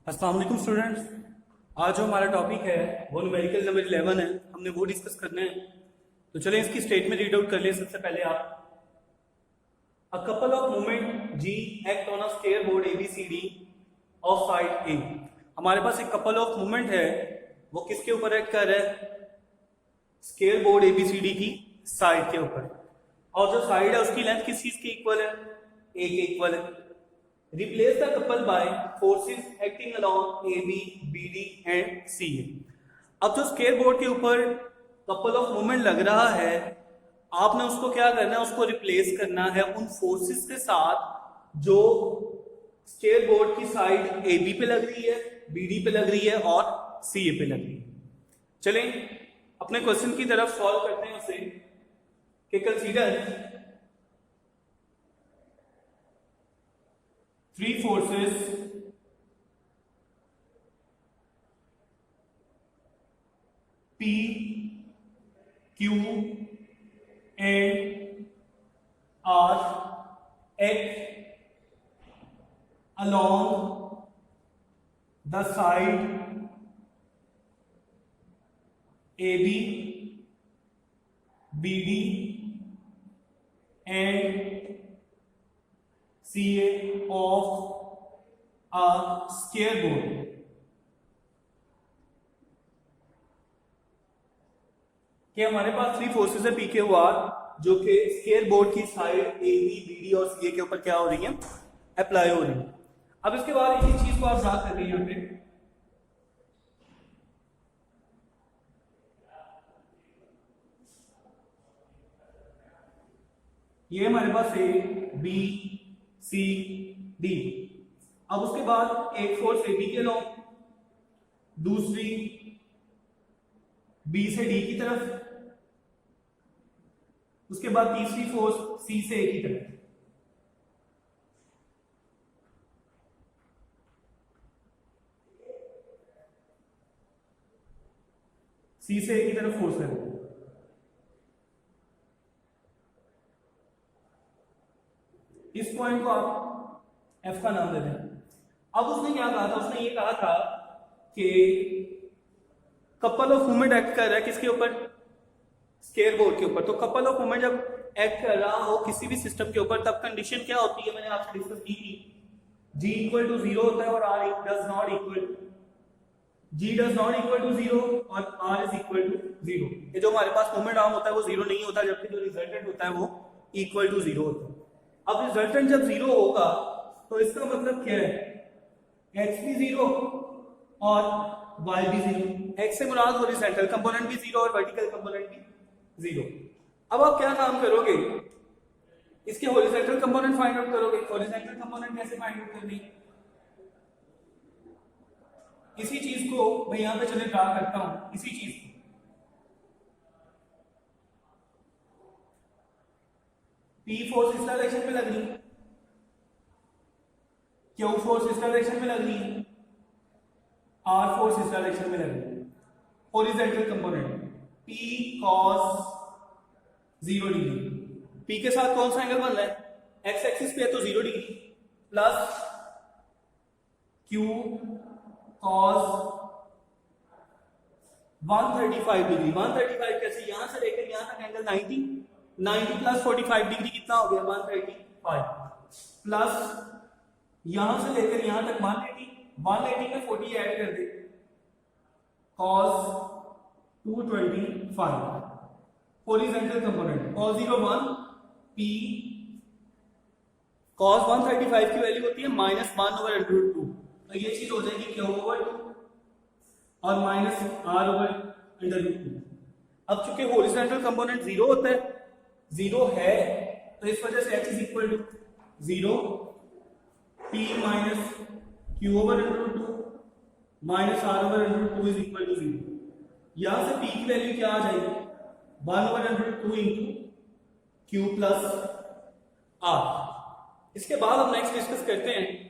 अस्सलाम वालेकुम स्टूडेंट्स। आज जो हमारा टॉपिक है वो न्यूमेरिकल नंबर 11 है। हमने वो डिस्कस करना है। तो चलें इसकी स्टेटमेंट रीड आउट कर लें। सबसे पहले आप अ कपल ऑफ मोमेंट जी act on a square board ABCD of side a. हमारे पास एक कपल ऑफ मोमेंट है, वो किसके ऊपर एक्ट कर रहा है? स्केयर बोर्ड ABCD की साइड के ऊपर। और जो साइड है उसकी लेंथ किस चीज के इक्वल है? ए के इक्वल है। Replace the couple by forces acting along AB, BD and CA। अब जो स्केयर बोर्ड के ऊपर कपल ऑफ मोमेंट लग रहा है, आपने उसको क्या करना है? उसको रिप्लेस करना है उन फोर्सेस के साथ जो स्केयर बोर्ड की साइड AB पे लग रही है, BD पे लग रही है और CA पे लग रही है। चलें अपने क्वेश्चन की तरफ सॉल्व करते हैं उसे कि consider three forces P, Q and R act along the side AB, BD and CA of a square board। कि हमारे पास थ्री फोर्सेस है P, Q, R जो कि स्केयर बोर्ड की साइड AB, BD और CA के ऊपर क्या हो रही है? अप्लाई हो रही है। अब इसके बाद एक चीज को आप याद कर लें यहां पे, ये हमारे पास A, B, C, D। अब उसके बाद एक फोर्स AB के लॉन्ग, दूसरी B से D की तरफ, उसके बाद तीसरी फोर्स C से A की तरफ। C से A की तरफ फोर्स है। इस पॉइंट को आप F का नाम दे दें। अब उसने क्या कहा था? उसने ये कहा था कि कपल ऑफ मोमेंट एक्ट कर रहा है किसके ऊपर? स्केयर बोर्ड के ऊपर। तो कपल ऑफ मोमेंट जब एक्ट कर रहा हो किसी भी सिस्टम के ऊपर, तब कंडीशन क्या होती है? मैंने आपसे डिस्कस की थी, G इक्वल टू 0 होता है और R does not equal to, G does not equal to 0 और R इज इक्वल टू 0। ये जो हमारे पास मोमेंट आर्म होता है वो 0 नहीं होता, जबकि जो रिजल्टेंट होता है वो इक्वल टू 0 होता है। अब रिजल्टेंट जब 0 होगा तो इसका मतलब क्या है? x भी 0 और y भी 0। x से मुराद हॉरिजॉन्टल कंपोनेंट भी 0 और वर्टिकल कंपोनेंट भी 0। अब आप क्या काम करोगे? इसके हॉरिजॉन्टल कंपोनेंट फाइंड आउट करोगे। हॉरिजॉन्टल कंपोनेंट कैसे फाइंड आउट करनी? इसी चीज को मैं यहां पे चले ड्रा करता हूं, इसी चीज को। P फोर्स इस डायरेक्शन में लग रही है, Q फोर्स इस डायरेक्शन में लग रही है, R फोर्स इस डायरेक्शन में लग रही है। Horizontal component P cos 0 degree. P के साथ कौन सा एंगल बन रहा है? x एक्सिस पे है तो 0 degree, plus Q cos 135 degree. 135 कैसे? यहां से लेकर यहां तक एंगल 90 प्लस 45 डिग्री कितना हो गया? 135 प्लस यहां से लेकर यहां तक 180 में 40 ऐड कर दे, cos 225। Horizontal component cos 0 1, P cos 135 की वैल्यू होती है -1/√2। तो ये चीज हो जाएगी Q/2 और -R/√2। अब चूंकि हॉरिजॉन्टल कंपोनेंट 0 होता है, 0 है, तो इस वजह से h is equal to 0, P minus Q/√2 minus R/√2 is equal to 0। यहां से P की वैल्यू क्या आ जाएगी? 1/√2 इंटू Q प्लस R। इसके बाद हम नेक्स्ट डिस्कस करते हैं।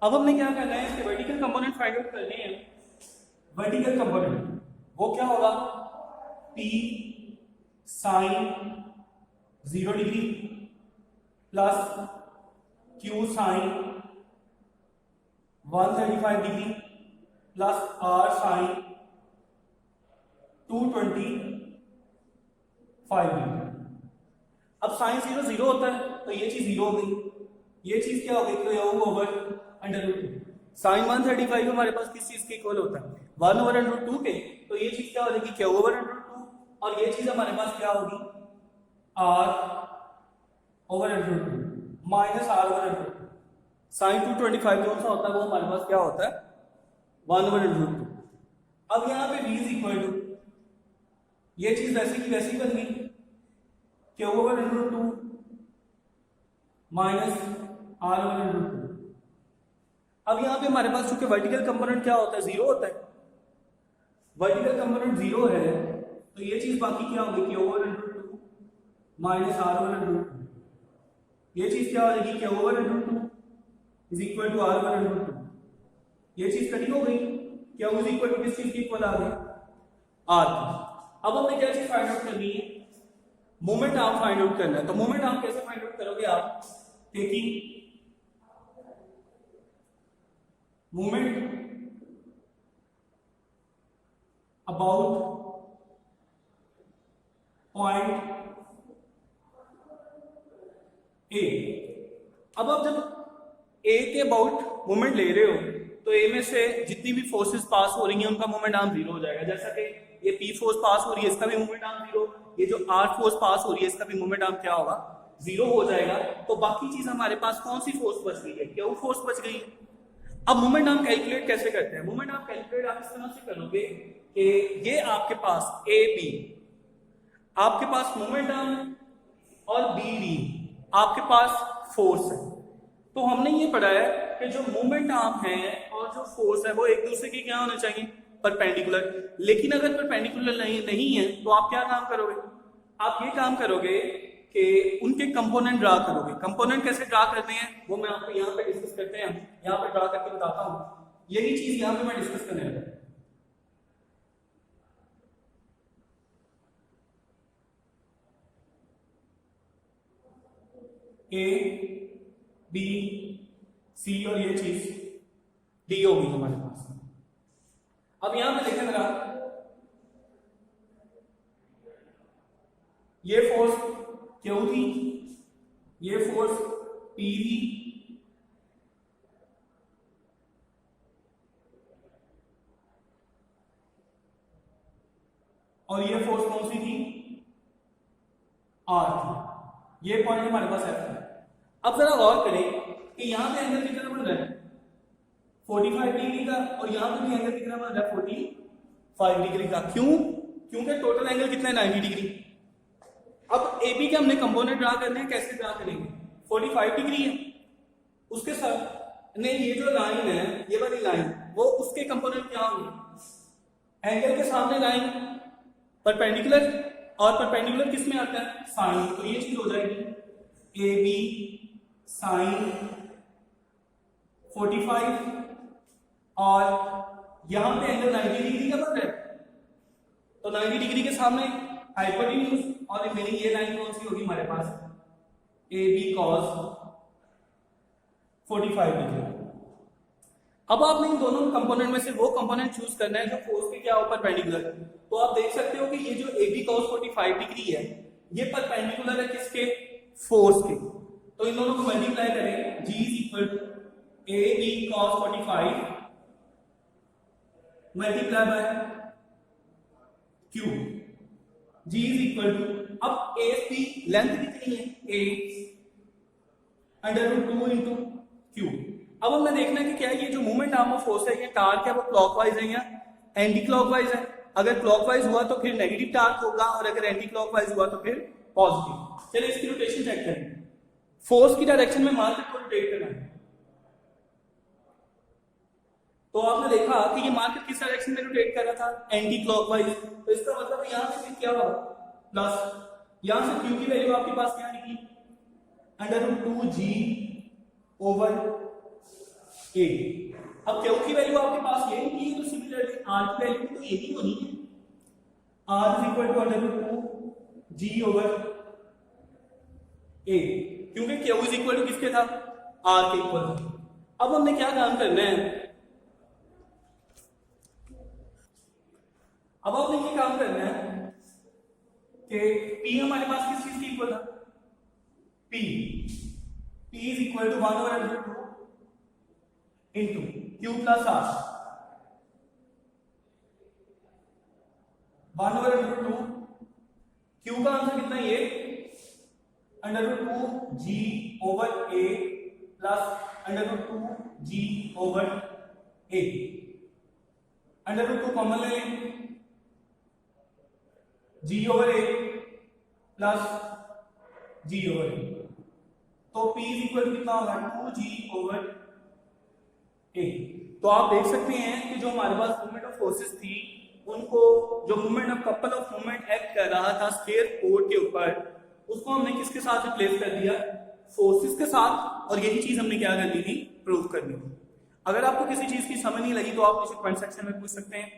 अब हमने क्या करना है? इसके वर्टिकल कंपोनेंट फाइंड आउट करने हैं। वर्टिकल कंपोनेंट वो क्या होगा? P sine 0 degree plus Q sine 135 degree plus R sine 225 degree. अब साइन 0 0 होता है तो ये चीज 0 हो गई, ये चीज क्या हो गई, तो ये ओवर अंडर रूट 2। साइन 135 हमारे पास किस चीज के इक्वल होता है, 1 ओवर अंडर रूट 2 के, तो ये चीज क्या हो जाएगी, क्या ओवर अंडर रूट 2, और ये चीज हमारे पास क्या होगी, R over under root 2 minus R over under root 2। Sine 225 कौन सा होता है, वो हमारे पास क्या होता है, 1 ओवर अंडर रूट 2। अब यहाँ पे v इज इक्वल टू, ये चीज वैसे की वैसी बन गई, क्या over under root 2 minus R over under root 2। अब यहाँ पे हमारे पास चूंकि वर्टिकल कंपोनेंट क्या होता है, 0 होता है, वर्टिकल कंपोनेंट 0 है, तो ये चीज बाकी क्या होगी, क्या over under root 2 minus R over under root 2। ये चीज क्या हो जाएगी, क्या over under root 2 is equal to R over under root 2। ये चीज कटी हो गई, क्या इज इक्वल टू किस चीज की इक्वल आ गई, R की। अब हमें क्या चीज फाइंड आउट करनी है, मोमेंट आर्म फाइंड आउट करना है। तो मोमेंट आर्म कैसे फाइंड आउट करोगे आप, taking moment about point A. अब आप जब ए के अबाउट मोमेंट ले रहे हो तो ए में से जितनी भी फोर्सेस पास हो रही हैं उनका मोमेंट आर्म 0 हो जाएगा। जैसा कि ये पी फोर्स पास हो रही है, इसका भी मोमेंट आर्म 0, ये जो आर फोर्स पास हो रही है इसका भी मोमेंट आर्म क्या होगा, 0 हो जाएगा। तो बाकी चीज हमारे पास कौन सी फोर्स बच गई है, क्या वो फोर्स बच गई है। अब मोमेंट आर्म कैलकुलेट कैसे करते हैं, मोमेंट आर्म कैलकुलेट आप इस तरह से करोगे कि ये आपके पास ए बी, आपके पास मोमेंट आर्म और बी डी आपके पास फोर्स है। तो हमने ये पढ़ा है कि जो मोमेंट आर्म है और जो फोर्स है वो एक दूसरे के क्या होने चाहिए, परपेंडिकुलर। लेकिन अगर परपेंडिकुलर नहीं है तो आप क्या काम करोगे, आप ये काम करोगे कि उनके कंपोनेंट ड्रा करोगे। कंपोनेंट कैसे ड्रा करते हैं वो मैं आपको यहाँ पे डिस्कस करते हैं, यहाँ पे ड्रा करके बताता हूँ। यही चीज यहाँ पे मैं डिस्कस करने लगा। ए बी सी और ये चीज डी होगी हमारे पास। अब यहां पे देखें जरा, ये फोर्स क्यू थी, ये फोर्स पी थी, और ये फोर्स कौन सी थी, आर थी। ये पॉइंट हमारे पास है। अब जरा गौर करें कि यहां पे एंगल कितना बन रहा है, 45 डिग्री का, और यहां पे भी एंगल कितना बन रहा है, 45 डिग्री का। क्यों, क्योंकि टोटल एंगल कितना है, 90 डिग्री। अब AB के हमने कंपोनेंट ड्रा करने हैं, कैसे ड्रा करेंगे, 45 डिग्री है, उसके साथ नहीं ये जो लाइन है, ये वाली लाइन, वो उसके कंपोनेंट क्या होंगे, एंगल के सामने लाइन परपेंडिकुलर, और परपेंडिकुलर किस में आता है, साइन। तो ये चीज हो जाएगी AB साइन 45, और यहां पे एंगल 90 डिग्री का बन रहा है, तो 90 डिग्री के सामने हाइपोटेन्यूज, और मेरी ये लाइन कौन सी होगी हमारे पास, AB cos 45 डिग्री। अब आपने इन दोनों कंपोनेंट में से वो कंपोनेंट चूज करना है जो फोर्स के क्या हो, परपेंडिकुलर। तो आप देख सकते हो कि ये जो AB cos 45 डिग्री है ये परपेंडिकुलर है किसके, फोर्स के। तो इन दोनों को मल्टीप्लाई करें, G is equal to AB cos 45 multiply by Q, G is equal to, अब AC लेंथ कितनी है, A under root 2 into Q। अब हमें देखना है कि क्या ये जो मूवमेंट आर्म ऑफ फोर्स है, ये टार्क है वो क्लॉकवाइज है या एंटी क्लॉकवाइज है। अगर क्लॉकवाइज हुआ तो फिर नेगेटिव टार्क होगा, और अगर एंटी क्लॉकवाइज हुआ तो फिर पॉजिटिव। चलिए इसकी रोटेशन चेक करें। फोर्स की डायरेक्शन में मार्कर को रोटेट करना है, तो आपने देखा कि ये मार्कर किस डायरेक्शन में रोटेट कर रहा था, एंटी क्लॉकवाइज। तो इसका मतलब यहां से क्या होगा, प्लस, यहां से Q की वैल्यू आपके पास क्या निकली, under root 2G over A। अब Q की वैल्यू आपके पास ये निकली है, तो सिमिलरली R की वैल्यू तो ये ही होनी है, R is equal to under root 2G over A, क्योंकि Q इज इक्वल टू किसके था, आर के इक्वल है। अब हमने क्या काम करना है, अब आपने ये काम करना है कि P हमारे पास किस चीज की इक्वल था, P is equal to 1/√2 into Q plus R, 1/√2 Q का आंसर कितना, ये √2 G over A plus √2 G over A, √2 common ले लेंगे, G over A plus G over A, तो P इज इक्वल टू कितना होगा 2G ओवर A। तो आप देख सकते हैं कि जो हमारे पास मूवमेंट ऑफ फोर्सेस थी, उनको जो movement of couple of movement act कर रहा था स्फीयर कोड के ऊपर, उसको हमने किसके साथ रिप्लेस कर दिया, फोर्सेस के साथ, और यही चीज हमने क्या करनी थी, प्रूव करनी थी। अगर आपको किसी चीज की समझ नहीं लगी तो आप मुझे कमेंट सेक्शन में पूछ सकते हैं।